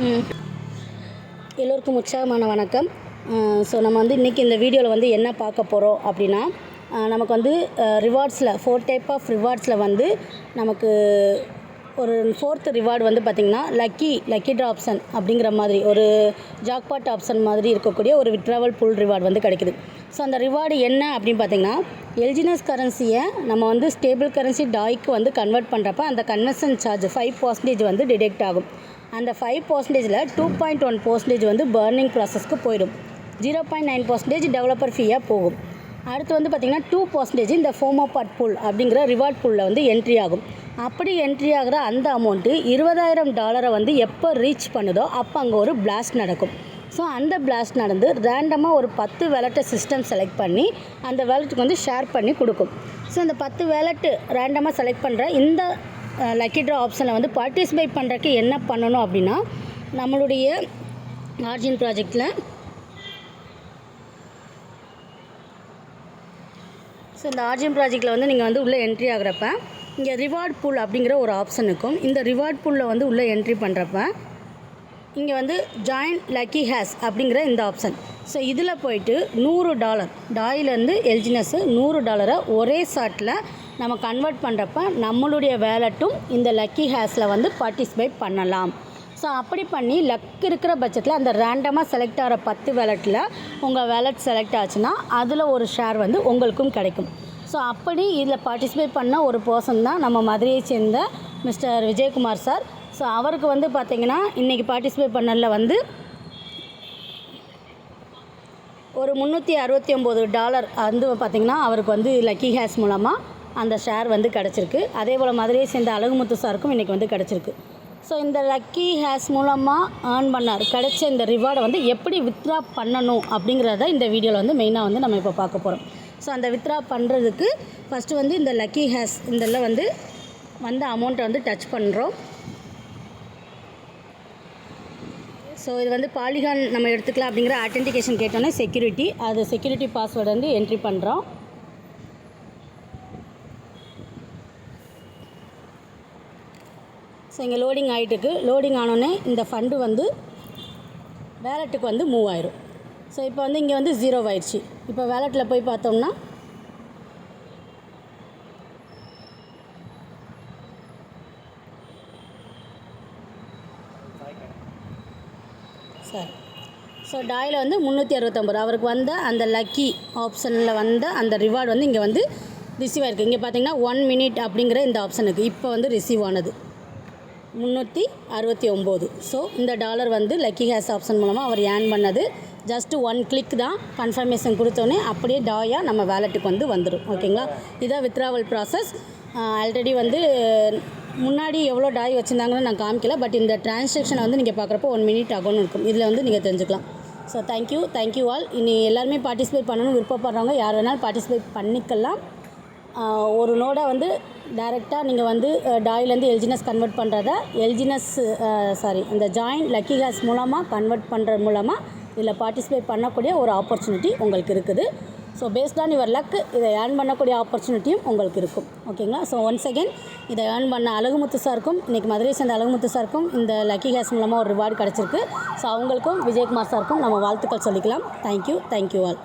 எல்லோருக்கும் உற்சாகமான வணக்கம். ஸோ நம்ம வந்து இன்றைக்கி இந்த வீடியோவில் வந்து என்ன பார்க்க போகிறோம் அப்படின்னா, நமக்கு வந்து ரிவார்ட்ஸில் 4 டைப் ஆஃப் ரிவார்ட்ஸில் வந்து நமக்கு ஒரு 4th ரிவார்டு வந்து பார்த்திங்கன்னா லக்கி ட்ரா ஆப்ஷன் அப்படிங்கிற மாதிரி ஒரு ஜாக்பாட் ஆப்ஷன் மாதிரி இருக்கக்கூடிய ஒரு வித்ட்ராவல் புல் ரிவார்டு வந்து கிடைக்குது. ஸோ அந்த ரிவார்டு என்ன அப்படின்னு பார்த்திங்கன்னா, எல்ஜினஸ் கரன்சியை நம்ம வந்து ஸ்டேபிள் கரன்சி டாய்க்கு வந்து கன்வெர்ட் பண்ணுறப்ப அந்த கன்வர்ஷன் சார்ஜ் 5% வந்து டிடெக்ட் ஆகும். அந்த 5%ல் 2.1% வந்து பர்னிங் ப்ராசஸ்க்கு போயிடும். 0.9% டெவலப்பர் ஃபீயாக போகும். அடுத்து வந்து பார்த்திங்கன்னா 2% இந்த ஃபோமோபாட் புல் அப்படிங்கிற ரிவார்ட் புல்லில் வந்து என்ட்ரி ஆகும். அப்படி என்ட்ரி ஆகிற அந்த அமௌண்ட்டு $20,000 வந்து எப்போ ரீச் பண்ணுதோ அப்போ அங்கே ஒரு பிளாஸ்ட் நடக்கும். ஸோ அந்த பிளாஸ்ட் நடந்து ரேண்டமாக ஒரு 10 வேலட்டை சிஸ்டம் செலக்ட் பண்ணி அந்த வேலட்டுக்கு வந்து ஷேர் பண்ணி கொடுக்கும். ஸோ அந்த 10 வேலட்டு ரேண்டமாக செலக்ட் பண்ணுற இந்த லக்கி ட்ரா ஆப்ஷனில் வந்து பார்ட்டிசிபேட் பண்ணுறதுக்கு என்ன பண்ணணும் அப்படின்னா, நம்மளுடைய ஆர்ஜின் ப்ராஜெக்டில் இந்த ஆர்ஜின் ப்ராஜெக்டில் வந்து நீங்கள் வந்து உள்ளே என்ட்ரி ஆகிறப்ப இங்கே ரிவார்ட் பூல் அப்படிங்கிற ஒரு ஆப்ஷன் இருக்கும். இந்த ரிவார்ட் பூலில் வந்து உள்ளே என்ட்ரி பண்ணுறப்ப இங்கே வந்து ஜாயின் லக்கி ஹேஸ் அப்படிங்கிற இந்த ஆப்ஷன். ஸோ இதில் போயிட்டு $100 டாயிலேருந்து எல்ஜினஸ் $100 ஒரே ஷாட்டில் நம்ம கன்வெர்ட் பண்ணுறப்ப நம்மளுடைய வேலட்டும் இந்த லக்கி ஹேஸில் வந்து பார்ட்டிசிபேட் பண்ணலாம். ஸோ அப்படி பண்ணி லக் இருக்கிற பட்சத்தில் அந்த ரேண்டமாக செலக்ட் ஆகிற 10 வேலட்டில் உங்கள் வேலட் செலக்ட் ஆச்சுன்னா அதில் ஒரு ஷேர் வந்து உங்களுக்கும் கிடைக்கும். ஸோ அப்படி இதில் பார்ட்டிசிபேட் பண்ண ஒரு பர்சன் தான் நம்ம மதுரையை சேர்ந்த மிஸ்டர் விஜயகுமார் சார். ஸோ அவருக்கு வந்து பார்த்திங்கன்னா இன்றைக்கி பார்ட்டிசிபேட் பண்ணதில் வந்து ஒரு $369 வந்து பார்த்திங்கன்னா அவருக்கு வந்து லக்கி ஹேஸ் மூலமாக அந்த ஷேர் வந்து கிடச்சிருக்கு. அதே போல் மதுரையை சேர்ந்த அழகுமுத்து சாருக்கும் இன்றைக்கி வந்து கிடச்சிருக்கு. ஸோ இந்த லக்கி ஹேஸ் மூலமாக ஏர்ன் பண்ணார் கிடைச்ச இந்த ரிவார்டை வந்து எப்படி வித்ட்ரா பண்ணணும் அப்படிங்கிறத இந்த வீடியோவில் வந்து மெயினாக வந்து நம்ம இப்போ பார்க்க போகிறோம். ஸோ அந்த வித்ட்ரா பண்ணுறதுக்கு ஃபஸ்ட்டு வந்து இந்த லக்கி ஹேஸ் இதில் வந்து அமௌண்ட்டை வந்து டச் பண்ணுறோம். ஸோ இது வந்து பாலிகான் நம்ம எடுத்துக்கலாம் அப்படிங்கிற ஆத்தென்டிகேஷன் கேட்டோன்னே செக்யூரிட்டி பாஸ்வேர்டு வந்து என்ட்ரி பண்ணுறோம். ஸோ இங்கே லோடிங் ஆகிட்டுருக்கு. லோடிங் ஆனோடனே இந்த ஃபண்டு வந்து வேலெட்டுக்கு வந்து மூவ் ஆயிரும். ஸோ இப்போ வந்து இங்கே வந்து 0 ஆயிடுச்சு. இப்போ வேலெட்டில் போய் பார்த்தோம்னா ஸோ டாயில் வந்து 369 அவருக்கு வந்த அந்த லக்கி ஆப்ஷனில் வந்த அந்த ரிவார்டு வந்து இங்கே வந்து ரிசீவ் ஆகிருக்கு. இங்கே பார்த்தீங்கன்னா 1 மினிட் அப்படிங்கிற இந்த ஆப்ஷனுக்கு இப்போ வந்து ரிசீவ் ஆனது 369. ஸோ இந்த டாலர் வந்து லக்கி ஹேஸ் ஆப்ஷன் மூலமாக அவர் ஏர்ன் பண்ணது. ஜஸ்ட்டு 1 கிளிக் தான். கன்ஃபர்மேஷன் கொடுத்தோன்னே அப்படியே டாயாக நம்ம வேலெட்டுக்கு வந்து வந்துடும். ஓகேங்களா, இதான் வித்ட்ராவல் ப்ராசஸ். ஆல்ரெடி வந்து முன்னாடி எவ்வளோ டாய் வச்சுருந்தாங்கன்னு நான் காமிக்கல. பட் இந்த டிரான்சாக்ஷனை வந்து நீங்கள் பார்க்குறப்போ 1 மினிட் ஆகும்னு இருக்கும். இதில் வந்து நீங்கள் தெரிஞ்சுக்கலாம். So thank you all. இனி எல்லாருமே பார்ட்டிசிபேட் பண்ணணும்னு விருப்பப்படுறவங்க யார் வேணாலும் பார்ட்டிசிபேட் பண்ணிக்கலாம். ஒரு நோடை வந்து டைரெக்டாக நீங்கள் வந்து டாயிலேருந்து எல்ஜினஸ் கன்வெர்ட் பண்ணுறத இந்த ஜாயின் லக்கி ஹேஸ் மூலமாக கன்வெர்ட் பண்ணுறது மூலமாக இதில் பார்ட்டிசிபேட் பண்ணக்கூடிய ஒரு ஆப்பர்ச்சுனிட்டி உங்களுக்கு இருக்குது. So based on your luck இதை ஏர்ன் பண்ணக்கூடிய ஆப்பர்ச்சுனிட்டியும் உங்களுக்கு இருக்கும். ஓகேங்களா. ஸோ ஒன்ஸ் அகெயின் இதை ஏர்ன் பண்ண அழகுமுத்து சாருக்கும் இன்றைக்கி மதுரையை சேர்ந்த அழகுமுத்து சாருக்கும் இந்த லக்கி ஹேஸ் மூலமாக ஒரு ரிவார்டு கிடச்சிருக்கு. ஸோ அவங்களுக்கும் விஜயகுமார் சாருக்கும் நம்ம வாழ்த்துக்கள் சொல்லிக்கலாம். Thank you all.